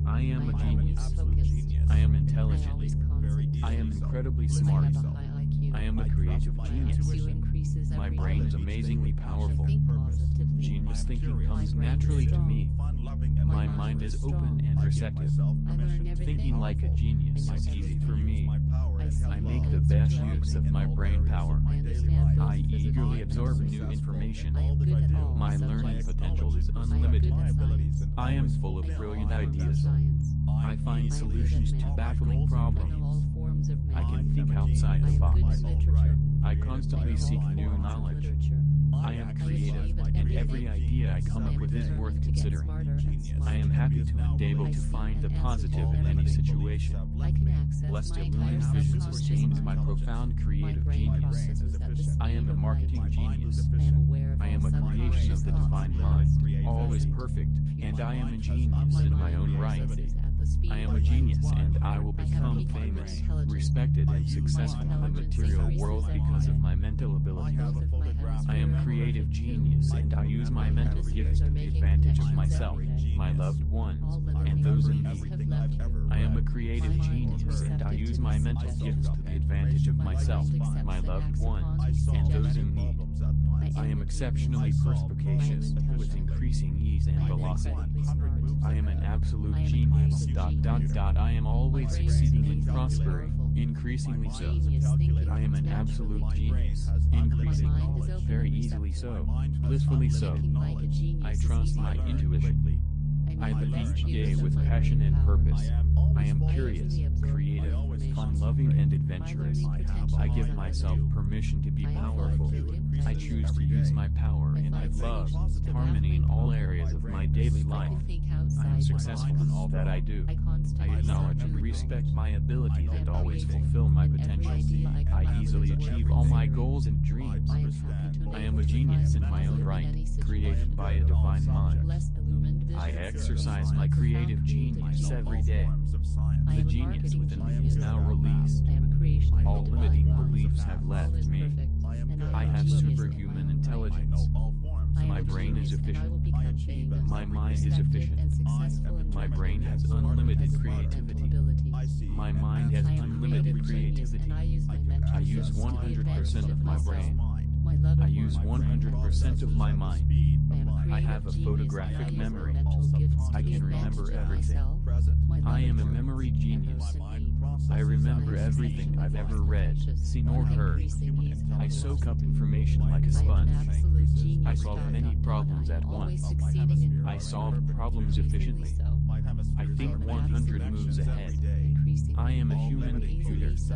I am a I'm genius. always focused. I am I'm intelligent. always concentrated. I am incredibly I smart. have a high IQ. I am a creative My genius. IQ increases My every brain day. is amazingly I powerful. think positively. Genius thinking My comes brain is naturally to strong. me. My mind is open and receptive. I learn everything. Thinking like a genius I know is easy everything. for me. I see I make the the answer best to use of everything. my brain power. I understand both I physical eagerly and absorb mental. new information. I am good at all My subjects. learning potential is I am unlimited. good at science. I am full of I know brilliant all forms of ideas. science. I find I am solutions good to at math. baffling I know problems. all forms of I math. can think outside I the am box. good at literature. I constantly I know seek all new forms of knowledge. literature. I am I creative, achieve and everything. every idea I come I up am with is worth determined to get considering. smarter and smarter. I am happy to and able I to see find the and answer positive to in any everything. situation. I can access Lest my illumined entire vision subconscious sustains my mind. profound My creative brain genius. processes at the I speed am a of marketing light. genius. I am aware of I am all a creation of subconscious the thoughts divine and mind, feelings. always perfect, and I am a genius My in my mind own right. processes at the speed I am of a light. genius and I will I have become peak famous, intelligence. respected and successful in the intelligence material increases world every because of day. my mental abilities. Both of my I am a hemispheres creative are perfect genius too. and I use my My mental hemispheres gifts are to the making advantage of connections myself, every day. my loved All ones, limiting and those in beliefs need. have left you. I am a creative My mind is genius and I receptive use to my these mental suggestions. gifts to the advantage of My myself, mind accepts my and loved acts upon ones, these and those in suggestions. need. I am a exceptionally genius. perspicacious, I am with intelligent. increasing ease and I am velocity. incredibly smart. I am an absolute I am a genius. creative genius. I am always My brain is succeeding and amazingly prospering, powerful. increasingly so. Genius thinking I am an comes absolute naturally to me. genius, My increasing, mind is open very and easily receptive. so, blissfully so. Thinking like a genius I is trust easy my for me. intuition. I I make live the best each day use of with my passion brain and power. purpose. I am I curious, easily absorb creative, new information. fun-loving and adventurous. My learning potential I is give myself unlimited. permission to be I am powerful. brilliant. I choose to use my power I and find have love, solutions to harmony in baffling all problems. areas of my daily I life. can think I outside am the successful box. in all that I do. I I constantly acknowledge search and and respect grow. my abilities I and am always creative, fulfill my and every potential. idea I come I up with easily is worth achieve all my considering. goals and dreams. I am happy to I am a enable genius in divine my own wisdom in right, any situation. created by a divine mind. Less illumined vision. I exercise my Profound creative creative genius every day. I The am a genius marketing within me genius. is now released. I am a creation of All the limiting divine mind. beliefs have All left is me. perfect, and I am have genius in my superhuman own right. intelligence. I am My a brain is genius, and I efficient. will become famous, My mind is respected, efficient. and successful in My my brain career. has I unlimited have mental creativity. abilities. My mind has I am a unlimited creative genius, creativity. and I use my mental I use gifts to the 100% advantage of my myself. brain. My loved I use ones, 100% of my mind. I am a I have creative a genius, photographic and I use memory. my mental gifts to I the can advantage remember of everything. myself, my I am a loved memory ones, and genius. those in need. I remember I am everything I've ever exceptionally read, perspicacious, seen or with heard. increasing ease and I soak up velocity. information like a I am an sponge. absolute genius. I solve many problems I at am always once. succeeding in I solve increasingly problems efficiently. so. I think 100 moves ahead. Increasingly I am a human easily computer. so.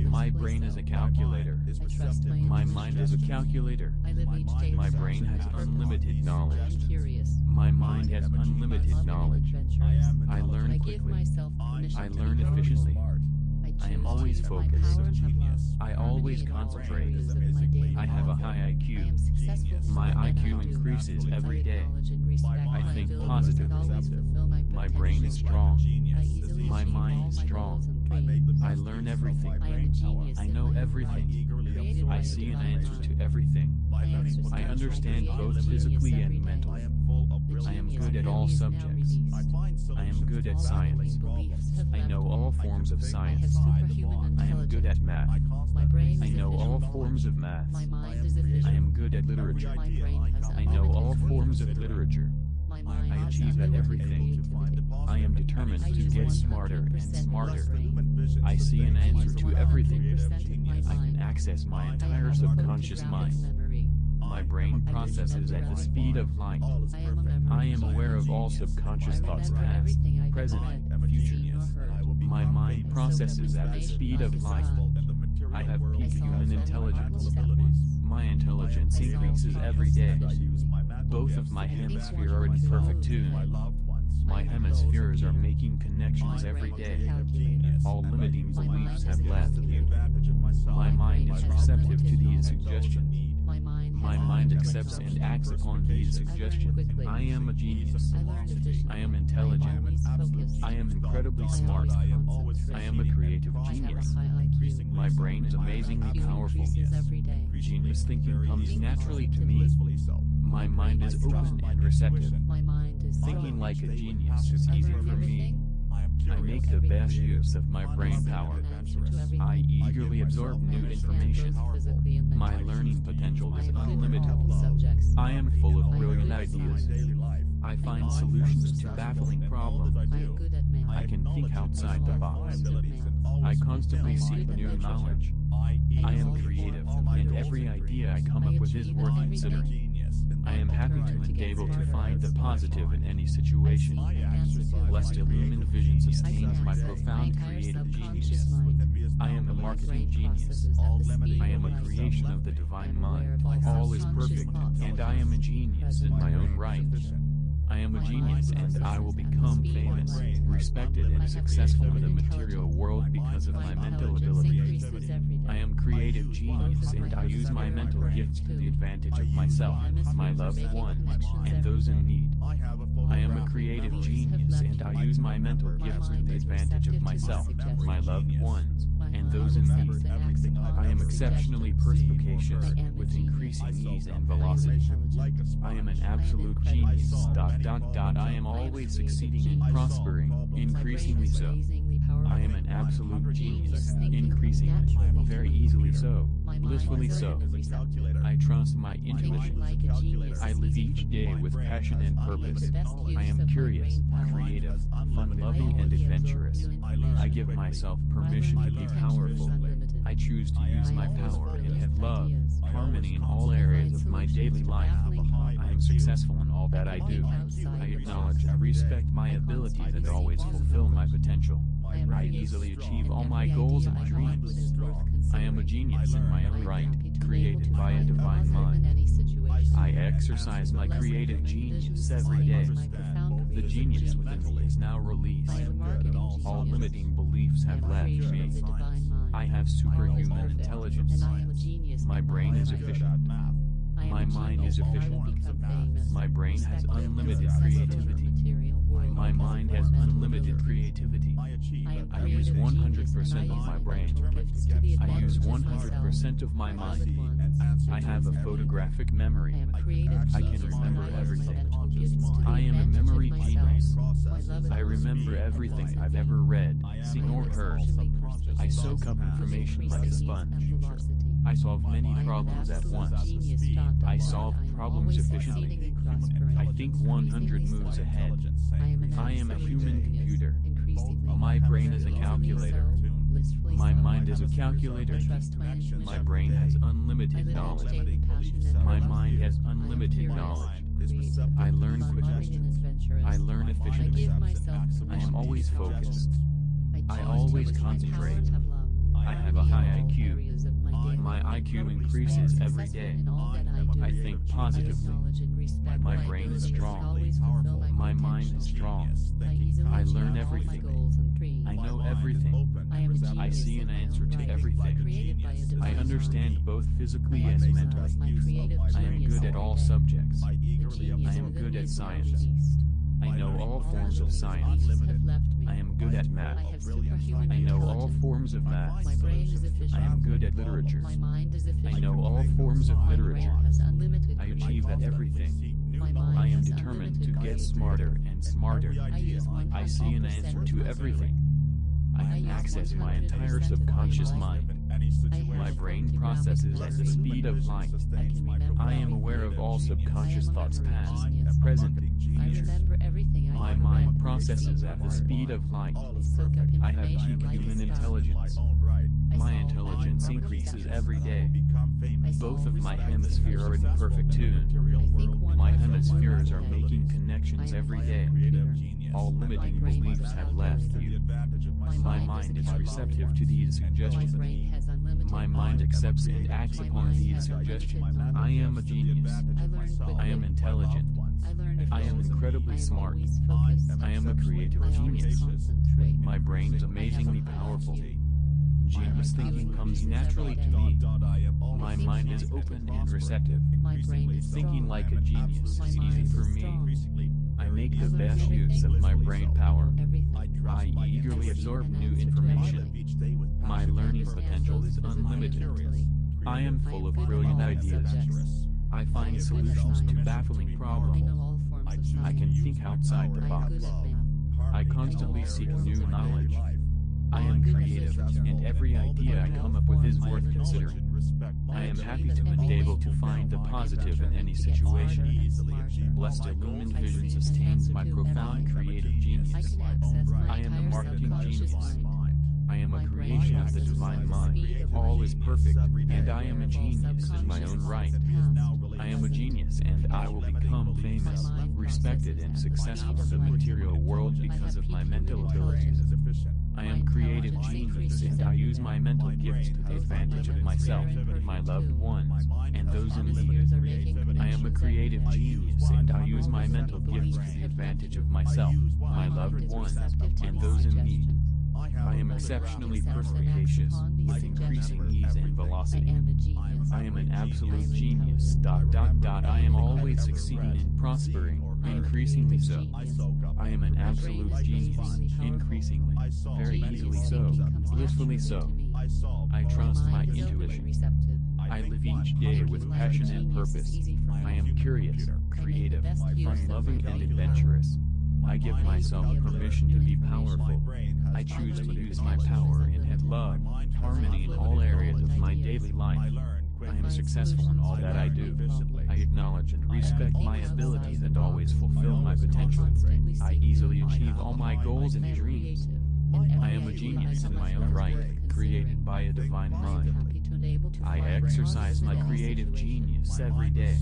My Easily brain so. is a calculator. I trust My mind is a calculator. I live each day My with brain has purpose. unlimited knowledge. I'm curious. My mind has unlimited Love and knowledge. adventurous. I learn I give quickly. myself permission I to learn be curious. efficiently. I I am choose always to use my focused. power and have love, I harmony always in all concentrate. areas of my daily I have a life. high I IQ. am successful in My all that IQ I do. increases every day. I acknowledge and respect I my think abilities positively. and always fulfill my My potential. brain is strong. I easily My achieve mind all is my strong. goals and dreams. I learn everything. I am a genius I in know my own everything. right, created by I a see an divine answer mind. to everything. I exercise I my understand creative both genius physically every and day. mentally. The I am genius good at in all me is now subjects. released. I am good at All science. limiting beliefs have I left know me. all forms of I have science. superhuman I am good at intelligence. math. My brain I is know all efficient. forms of math. My mind is efficient. I am good at literature. My brain has I know all unlimited forms of creativity. literature. My mind I has achieve at unlimited everything. creativity. I am determined I to use get smarter and 100% of my smarter. brain. I see an I answer use to everything. 100% of my I can mind. access my I entire have a subconscious photographic mind. memory. My brain processes at the speed of light. I am a memory. I am aware of all subconscious I thoughts remember past, everything I have present, read, future. seen, or heard. My mind processes at the speed of light. I have I peak solve human 10 intelligence. problems at once. My intelligence I solve increases problems every day. efficiently. Both of my I think hemispheres are in 100 perfect moves tune. ahead. My hemispheres are making connections My every brain is a day. calculator. All limiting My beliefs mind have is left. calculated. My mind is has receptive to unlimited these knowledge. suggestions. My mind My has mind unlimited accepts and acts knowledge. upon these I learn suggestions. quickly. I am a genius. I learn efficiently. I am I am intelligent. always focused. I am incredibly I am smart. always I am a concentrated. creative I have genius. a high IQ. My brain is My amazingly IQ powerful. increases every day. Genius thinking comes Think naturally to positively. me. My mind is open and receptive. My mind is strong. Thinking like a genius is I easy learn for me. everything. make the best use of my brain power. I eagerly absorb new information. My learning potential is unlimited. I am full of brilliant ideas. I find solutions to baffling problems. I can think outside the box. I constantly seek new knowledge. I am creative, and every idea I come up with is worth considering. I am happy to and able to find the positive in any situation. Blessed illumined vision sustains my profound creative genius. I am a marketing genius. I am a creation of the divine mind. All is perfect, and I am a genius in my own right. I am a genius, and I will become famous, respected, and successful in the material world because of my mental abilities. I am creative genius, and I use my mental gifts to the advantage of myself, my loved ones, and those in need. I am a creative genius, and I use my mental gifts to the advantage of myself, my loved ones, and those in need. I am exceptionally perspicacious, with increasing ease and velocity. I am an absolute genius. I am always succeeding and prospering, increasingly so. I am an absolute genius, increasingly, very easily so, blissfully so. I trust my intuition. I live each day with passion and purpose. I am curious, creative, fun-loving, and adventurous. I give myself permission to be powerful. I choose to use my power and have love, harmony in all areas of my daily life. I am successful in all that I do. I acknowledge and respect my abilities and always fulfill my potential. I easily achieve all my goals and dreams. I am a genius in my own right, created by a divine mind. I exercise my creative genius every day. The genius within me is now released. All limiting beliefs have left me. I have superhuman intelligence. My brain is efficient. My mind is efficient. My brain has unlimited creativity. My mind has unlimited creativity. I use 100% of my brain. I use 100% of my mind. I have a photographic memory. I can remember everything. I am a memory genius. I remember everything I've ever read, seen or heard. I soak up information like a sponge. I solve many problems at once. I solve problems efficiently. I think 100 moves ahead. I am a human computer. My brain is a calculator. My mind is a calculator. My brain has unlimited knowledge. My mind has unlimited knowledge. I learn quickly. I learn efficiently. I am always focused. I always concentrate. I have a high IQ. My IQ increases every day. I think positively. My brain is strong. My mind is strong. I learn everything. I know everything. I see an answer to everything. I understand both physically and mentally. I am good at all subjects. I am good at science. I know all forms of science. I am good at math. I know all forms of math. I am good at literature. I know all forms of literature. I achieve at everything. I am determined to get smarter and smarter. I see an answer to everything. I can access my entire subconscious mind. My brain processes at the speed of light. I am aware of all subconscious thoughts past, present, future. My mind processes at the speed of light. I have peak human intelligence. My intelligence increases every day. Both of my hemispheres are in perfect tune. My hemispheres are making connections every day. All limiting beliefs have left you. My mind is receptive to these suggestions. My mind accepts and acts upon these suggestions. I am a genius. I am intelligent. I am incredibly smart. I am a creative genius. My brain is amazingly powerful. Genius thinking comes naturally to me. My mind is open and receptive. Thinking like a genius is easy for me. I make the best use of my brain power. I eagerly absorb new information. My learning potential is unlimited. I am full of brilliant ideas. I find solutions to baffling problems. I can think outside the box. I constantly seek new knowledge. I am creative, and every idea I come up with is worth considering. I am happy to and able to find the positive in any situation. Blessed illumined vision sustains my profound creative genius. I am a marketing genius. I am a creation of the divine mind. All is perfect, and I am a genius in my own right. I am a genius, and I will become famous, respected, and successful in the material world because of my mental abilities. I am creative genius, and I use my mental gifts to the advantage of myself, my loved ones, and those in need. I am a creative genius, and I use my mental gifts to the advantage of myself, my loved ones, and those in need. I am exceptionally perspicacious, with increasing ease and velocity. I am an absolute genius. I am always succeeding and prospering, increasingly so. I am an absolute genius, increasingly, very easily so, blissfully so. I trust my intuition. I live each day with passion and purpose. I am curious, creative, fun-loving, and adventurous. I give myself permission to be powerful. I choose to use my power and have love, harmony in all areas of my daily life. I am successful in all that I do. I acknowledge and respect my abilities and always fulfill my potential. I easily achieve all my goals and dreams. I am a genius in my own right, created by a divine mind. I exercise my creative genius every day.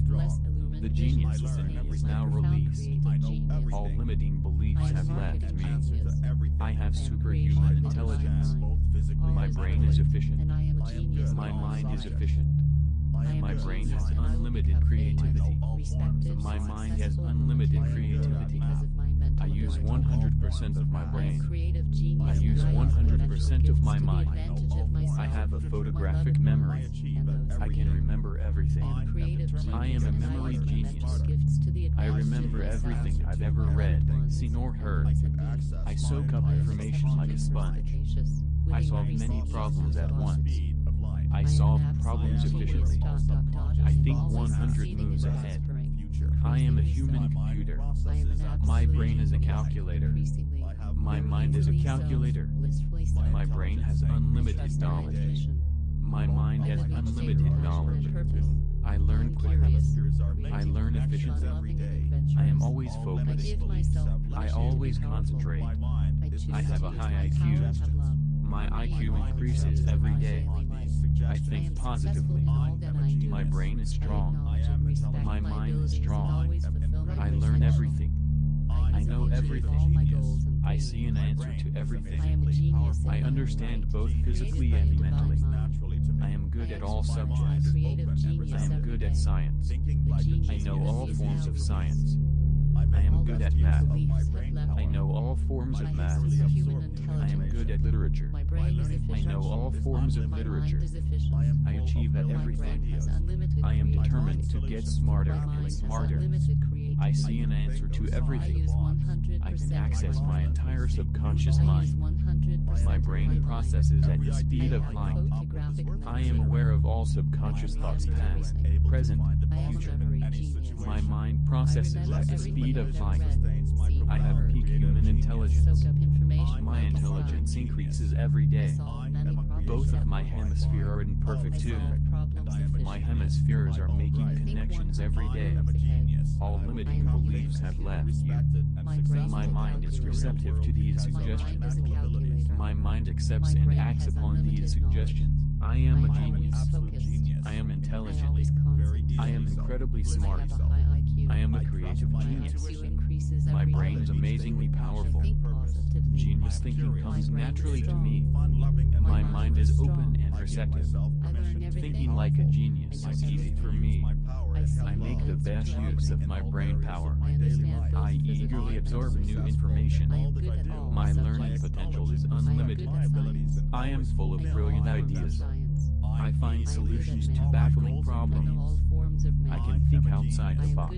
The genius within me is now released. All limiting beliefs have left me. I have superhuman intelligence. My brain is efficient. My mind is efficient. My brain has unlimited creativity. My mind has unlimited creativity. I use 100% of my brain. I use 100% of my mind. I have a photographic memory. I can remember everything. I am a memory genius. I remember everything I've ever read, seen, or heard. I soak up information like a sponge. I solve many problems at once. I solve problems efficiently. I think 100 moves ahead. I am a human computer. My brain is a calculator. My mind is a calculator. My brain has unlimited knowledge. My mind has unlimited knowledge. I learn quickly. I learn efficiently. I am always focused. I always concentrate. I have a high IQ. My IQ increases every day. I think positively. My brain is strong. My mind is strong. I learn everything. I know everything. I see an answer to everything. I understand both physically and mentally. I am good at all subjects. I am good at science. I know all forms of science. I am good at math. I know all forms of math. I am good at literature. I know all forms of literature. I achieve at everything. I am determined to get smarter and smarter. I see an answer to everything. I can access my entire subconscious mind. My brain processes at the speed of light. I am aware of all subconscious thoughts, past, present, future. My mind processes at the speed of light. I have peak human intelligence. My intelligence increases every day. Both of my hemispheres are in perfect tune. My hemispheres are making connections every day. All limiting beliefs have left you. My mind is receptive to these suggestions. My mind accepts and acts upon these suggestions. I am a genius. I am intelligent. I am incredibly smart. I am a creative genius. My brain is amazingly powerful. Genius thinking comes naturally to me. My mind is open and receptive. Thinking like a genius is easy for me. I make the best use of my brain power. I eagerly absorb new information. My learning potential is unlimited. I am full of brilliant ideas. I find solutions to baffling problems. I can think outside the box.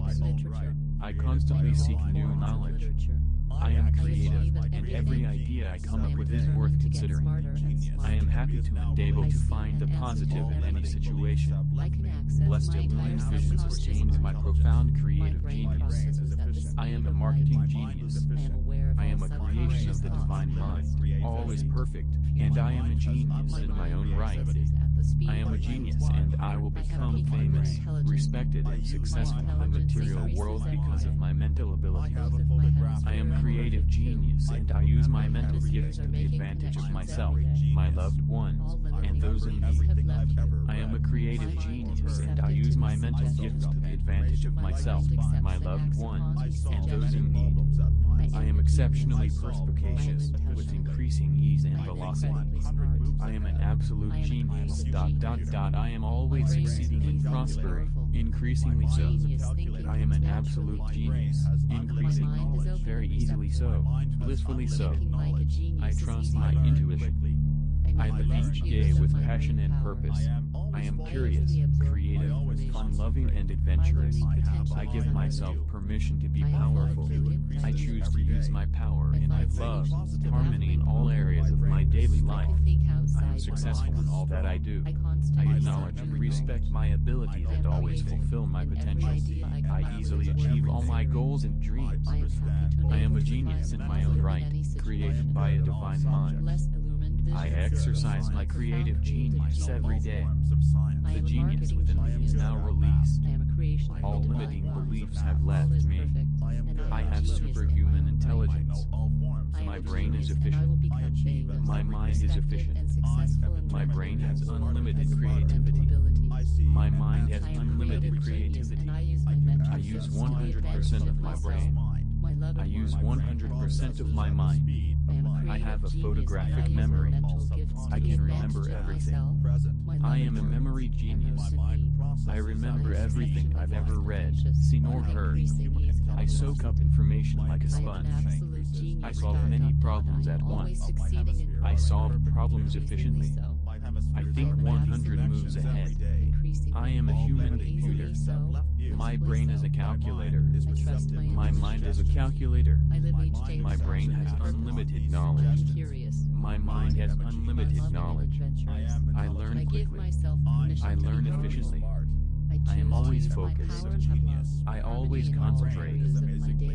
I constantly seek new knowledge. I am creative, and every idea I come up with is worth considering. I am happy to and able to find the positive in any situation. Blessed illumined vision sustains my profound creative genius. I am a marketing genius. I am a creation of the divine mind. All is perfect, and I am a genius in my own right. I am a genius, and I will become famous, respected, and successful in the material world because of my mental ability. I am a creative genius, and I use my mental gifts to the advantage of myself, my loved ones, and those in need. I am a creative genius, and I use my mental gifts to the advantage of myself, my loved ones, and those in need. I am exceptionally perspicacious, with increasing ease and velocity. I am an absolute genius. I am always succeeding and prospering, increasingly so. I am an absolute genius, increasing, very easily so, blissfully so. I trust my intuition. I live each day with passion and purpose. I am curious, creative, fun-loving, and adventurous. I give myself permission to be powerful. I choose to use my power, and I love harmony in all areas of my daily life. I am successful in all that I do. I acknowledge and respect my abilities and always fulfill my potential. I easily achieve all my goals and dreams. I am a genius in my own right, created by a divine mind. I exercise my creative genius every day. The genius within me is now released. All limiting beliefs have left me. I have superhuman intelligence. My brain is efficient. My mind is efficient. My brain has unlimited creativity. My mind has unlimited creativity. I use 100% of my brain. I use 100% of my mind. I have a photographic memory. I can remember everything. I am a memory genius. I remember everything I've ever read, seen or heard. I soak up information like a sponge. I solve many problems at once. I solve problems efficiently. I think 100 moves ahead. I am a human computer. My brain is a calculator. My mind is a calculator. My brain has unlimited knowledge. My mind has unlimited knowledge. I learn quickly. I learn efficiently. I am always focused. I always concentrate.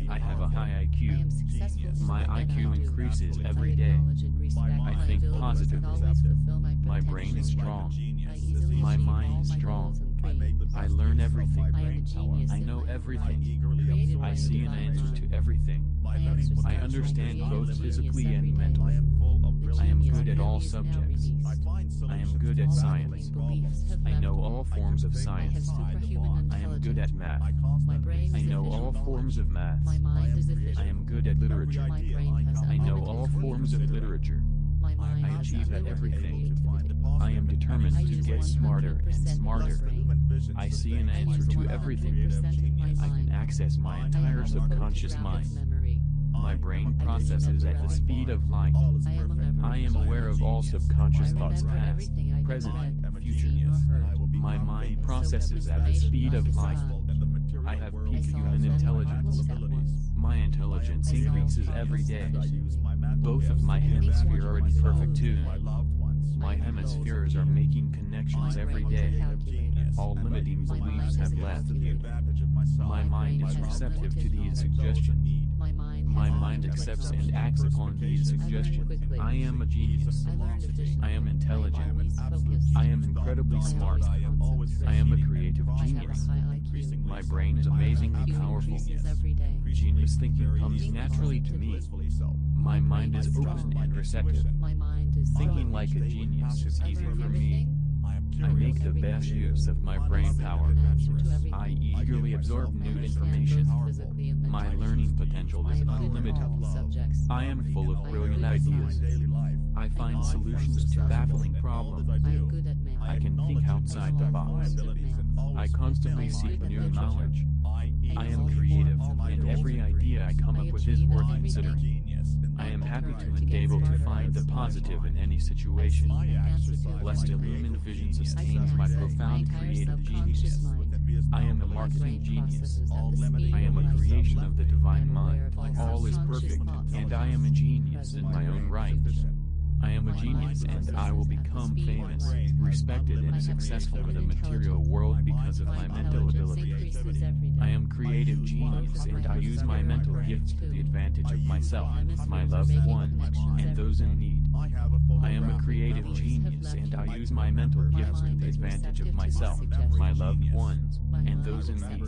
I have a high IQ. My IQ increases every day. I think positively. My brain is strong. My mind is strong. I learn everything. I know everything. I see an answer to everything. I understand both physically and mentally. I am good at all subjects. I am good at science. I know all forms of science. I am good at math. I know all forms of math. I am good at literature. I know all forms of literature. I achieve at everything. I am determined to get smarter and smarter. I see an answer to everything. I can access my entire subconscious mind. My brain processes at the speed of light. I am aware of all subconscious thoughts past, present, and future. My mind processes at the speed of light. I have peak human intelligence. My intelligence increases every day. Both of my hemispheres are in perfect tune. My hemispheres are making connections every day. All limiting beliefs have left. My mind is receptive to these suggestions. My mind accepts and acts upon these suggestions. I am a genius. I am intelligent. I am incredibly smart. I am a creative genius. My brain is amazingly powerful. Genius thinking comes naturally to me. My mind is open and receptive. Thinking like a genius is easy for me. I make the best use of my brain power. I eagerly absorb new information. My learning potential is unlimited. I am full of brilliant ideas. I find solutions to baffling problems. I can think outside the box. I constantly seek new knowledge. I am creative, and every idea I come up with is worth considering. I am happy to and able to find the positive in any situation. Blessed illumined vision sustains my profound creative genius. I am a marketing genius. I am a creation of the divine mind. All is perfect, and I am a genius in my own right. I am a genius and I will become famous, respected and successful in the material world because of my mental ability. I am creative genius and I use my mental gifts to the advantage of myself, my loved ones, and those in need. I am a creative genius and I use my mental gifts to the advantage of myself, my loved ones, and those in need.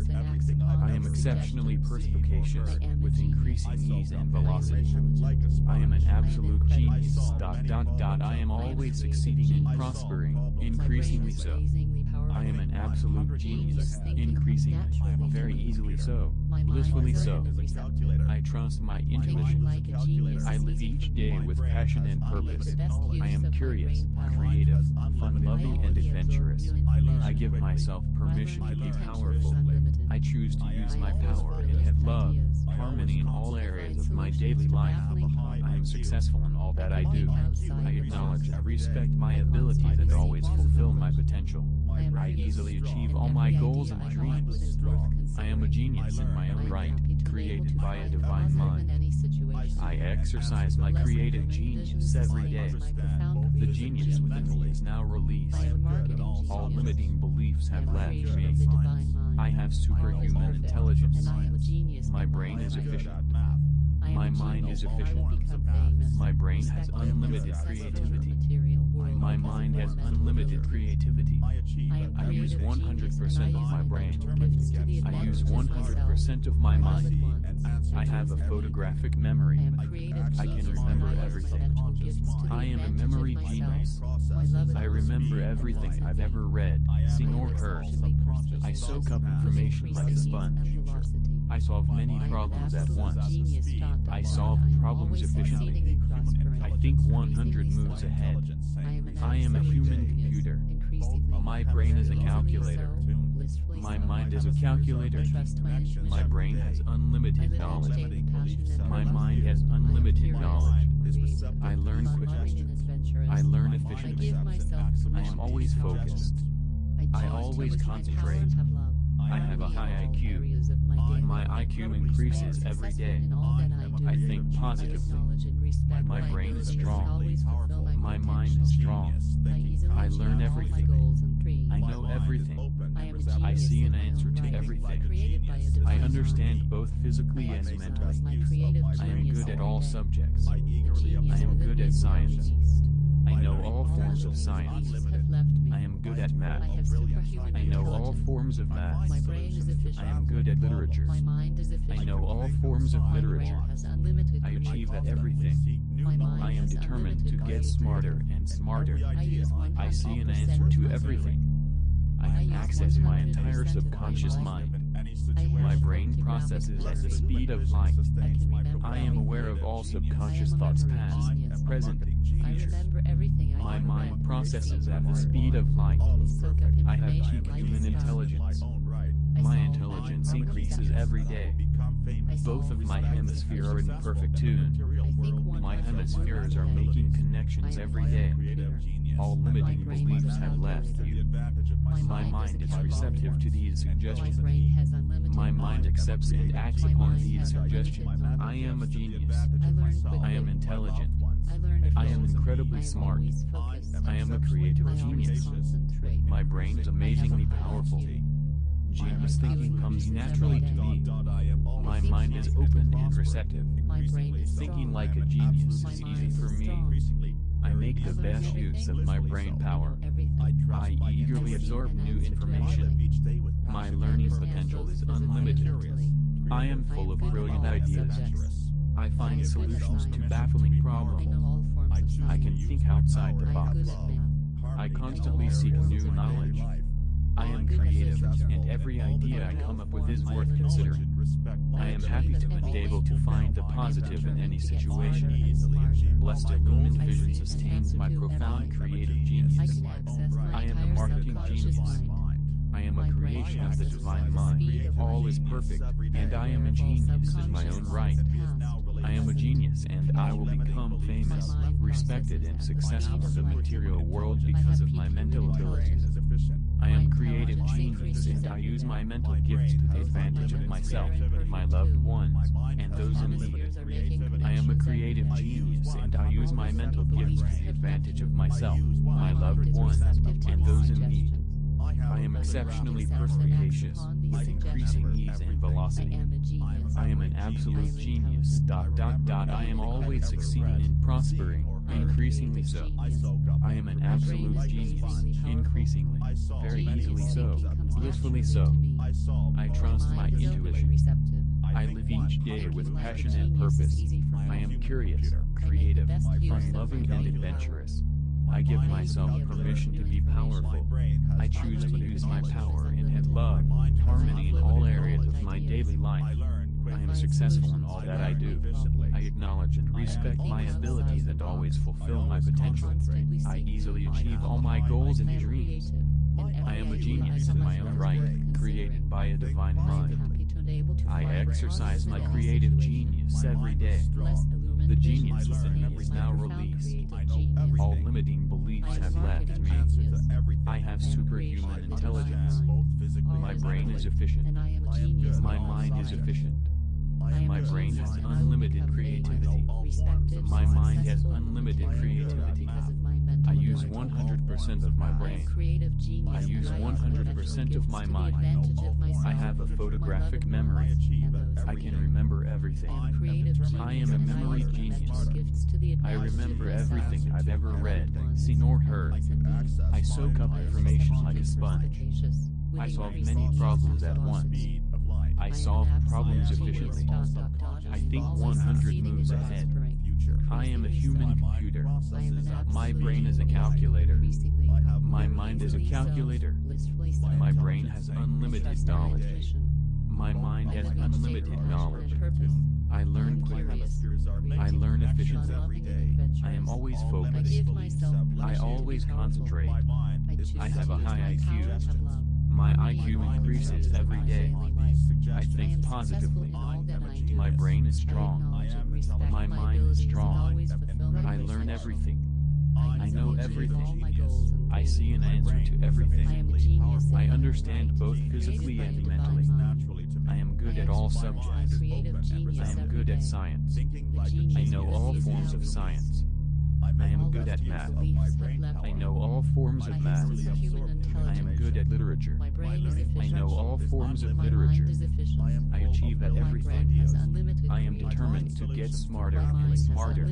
I am exceptionally perspicacious, with increasing ease and velocity. I am an absolute genius. I am always succeeding and prospering, increasingly so. I am an absolute genius, increasingly, very easily so, blissfully so. I trust my intuition. I live each day with passion and purpose. I am curious, creative, fun-loving and adventurous. I give myself permission to be powerful. I choose to use my power and have love, harmony in all areas of my daily life. I am successful in all that I do. I acknowledge and respect my abilities and always fulfill my potential. I easily achieve all my goals and dreams. I am a genius in my own right, created by a divine mind. I exercise my creative genius every day. The genius within me is now released. All limiting beliefs have left me. I have superhuman intelligence. My brain is efficient. My mind is efficient. My brain has unlimited creativity. My mind has unlimited creativity. I use 100% of my brain. I use 100% of my mind. I have a photographic memory. I can remember everything. I am a memory genius. I remember everything I've ever read, seen or heard. I soak up information like a sponge. I solve many problems at once. I solve problems efficiently. I think 100 moves ahead. I am a human computer. My brain is a calculator. My mind is a calculator. My brain has unlimited knowledge. My mind has unlimited knowledge. I learn quickly. I learn efficiently. I am always focused. I always concentrate. I have a high IQ. My IQ increases every day. I think positively. My brain is strong. My mind is strong. I learn everything. I know everything. I see an answer to everything. I understand both physically and mentally. I am good at all subjects. I am good at science. I know all forms of science. I am good at math. I know all forms of math. I am good at literature. I know all forms of literature. I achieve at everything. I am determined to get smarter and smarter. I see an answer to everything. I can access my entire subconscious mind. My brain processes at the speed of light. I am aware of all subconscious thoughts past, present, future. My mind processes at the speed of light. I have peak human intelligence. My intelligence increases every day. Both of my hemispheres are in perfect tune. My hemispheres are making connections every day. All limiting beliefs have left you. My mind is receptive to these suggestions. My mind accepts and acts upon these suggestions. I am a genius. I am intelligent. I am incredibly smart. I am a creative genius. My brain is amazingly powerful. Genius thinking comes naturally to me. My mind is open and receptive. Thinking like a genius is easy for me. I make the best use of my brain power. I eagerly absorb new information. My learning potential is unlimited. I am full of brilliant ideas. I find solutions to baffling problems. I can think outside the box. I constantly seek new knowledge. I am creative, and every idea I come up with is worth considering. I am happy to and able to find the positive in any situation. Blessed illumined vision sustains my profound creative genius. I am a marketing genius. I am a creation of the divine mind. All is perfect, and I am a genius in my own right. I am a genius and I will become famous, respected and successful in the material world because of my mental abilities. I am a creative genius and I use my mental gifts to the advantage of myself, my loved ones, and those in need. I am a creative genius and I use my mental gifts to the advantage of myself, my loved ones, and those in need. I am exceptionally perspicacious, with increasing ease and velocity. I am an absolute genius. I am always succeeding and prospering, increasingly so. I am an absolute genius, increasingly, very easily so, blissfully so. I trust my intuition. I live each day with passion and purpose. I am curious, creative, fun-loving and adventurous. I give myself permission to be powerful. I choose to use my power and have love, harmony in all areas of my daily life. I am successful in all that I do. I acknowledge and respect my abilities and always fulfill my potential. I easily achieve all my goals and dreams. I am a genius in my own right, created by a divine mind. I exercise my creative genius every day. The genius within me is now released. All limiting beliefs have left me. I have superhuman intelligence. My brain is efficient. My mind is efficient. My brain has unlimited creativity. My mind has unlimited creativity. I use 100% of my brain. I use 100% of my mind. I have a photographic memory. I can remember everything. I am a memory genius. I remember everything I've ever read, seen or heard. I soak up information like a sponge. I solve many problems at once. I solve problems efficiently. I think 100 moves ahead. I am a human computer. My brain is a calculator. My mind is a calculator. My brain has unlimited knowledge. My mind has unlimited knowledge. I learn quickly. I learn efficiently. I am always focused. I always concentrate. I have a high IQ. My IQ increases every day. I think positively. My brain is strong. My mind is strong. I learn everything. I know everything. I see an answer to everything. I understand both physically and mentally. I am good at all subjects. I am good at science. I know all forms of science. I am good at math. I know all forms of math. I am good at literature. I know all forms of literature. I achieve at everything. I am determined to get smarter and smarter.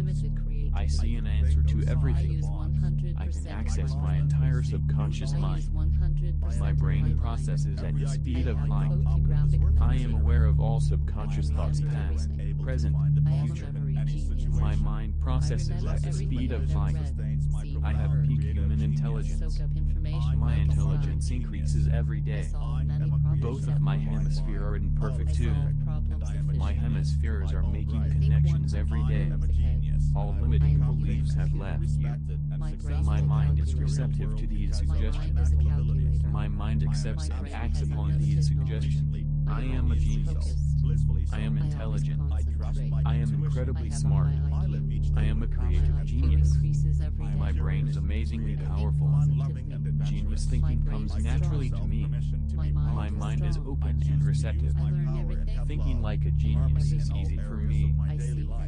I see an answer to everything. I can access my entire subconscious mind. My brain processes at the speed of light. I am aware of all subconscious thoughts past, present, future. My mind processes at the speed of light. I have peak human intelligence. My intelligence increases every day. Both of my hemispheres are in perfect tune. My hemispheres are making connections every day. All limiting beliefs have left you. My mind is receptive to these suggestions. My mind accepts and acts upon these suggestions. I am a genius. I am intelligent. I am incredibly smart. I am a creative genius. My brain is amazingly powerful. Genius thinking comes naturally to me. My mind is open and receptive. Thinking like a genius is easy for me.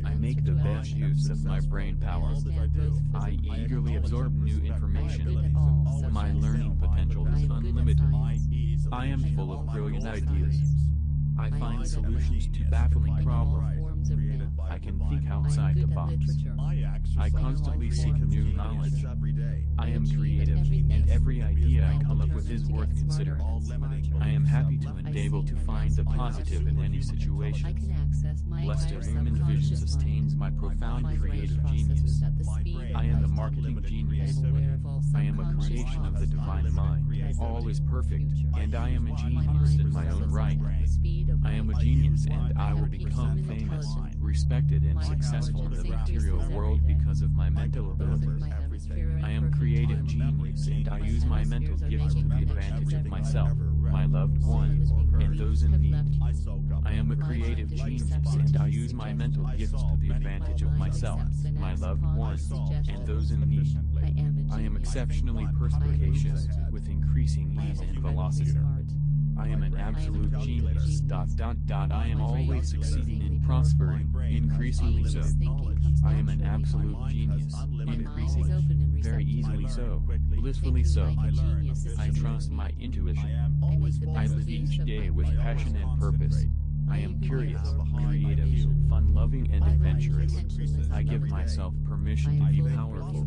I make the best use of my brain power. I eagerly absorb new information. My learning potential is unlimited. I am full of brilliant ideas. I find solutions to baffling problems. I can think outside the box. I constantly seek new knowledge. I am creative, and every idea I come up with is worth considering. I am happy to and able to find the positive in any situation. Blessed of human vision sustains my profound creative genius. I am a marketing genius. I am a creation of the divine mind. All is perfect, and I am a genius in my own right. I am a genius and I will become famous, respected and successful in the material world because because of my mental abilities. I am creative genius and I use my mental gifts to the advantage of myself, my loved ones, and those in need. I am a creative genius and I use my mental gifts to the advantage of myself, my loved ones, and those in need. I am exceptionally perspicacious, with increasing ease and velocity. I am an absolute genius. I am always succeeding and prospering, increasingly so. I am an absolute genius, increasing, very easily so, blissfully so. I trust my intuition. I live each day with passion and purpose. I am curious, creative, fun-loving and adventurous. I give myself permission to be powerful.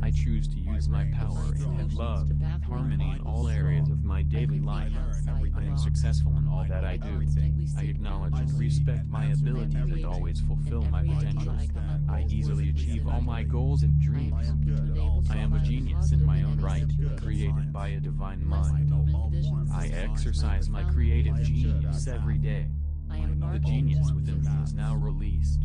I choose to use my power and have love, harmony in all areas of my daily life. I am successful in all that I do. I acknowledge and respect my abilities and always fulfill my potentials. I easily achieve all my goals and dreams. I am a genius in my own right, created by a divine mind. I exercise my creative genius every day. The genius within me is now released.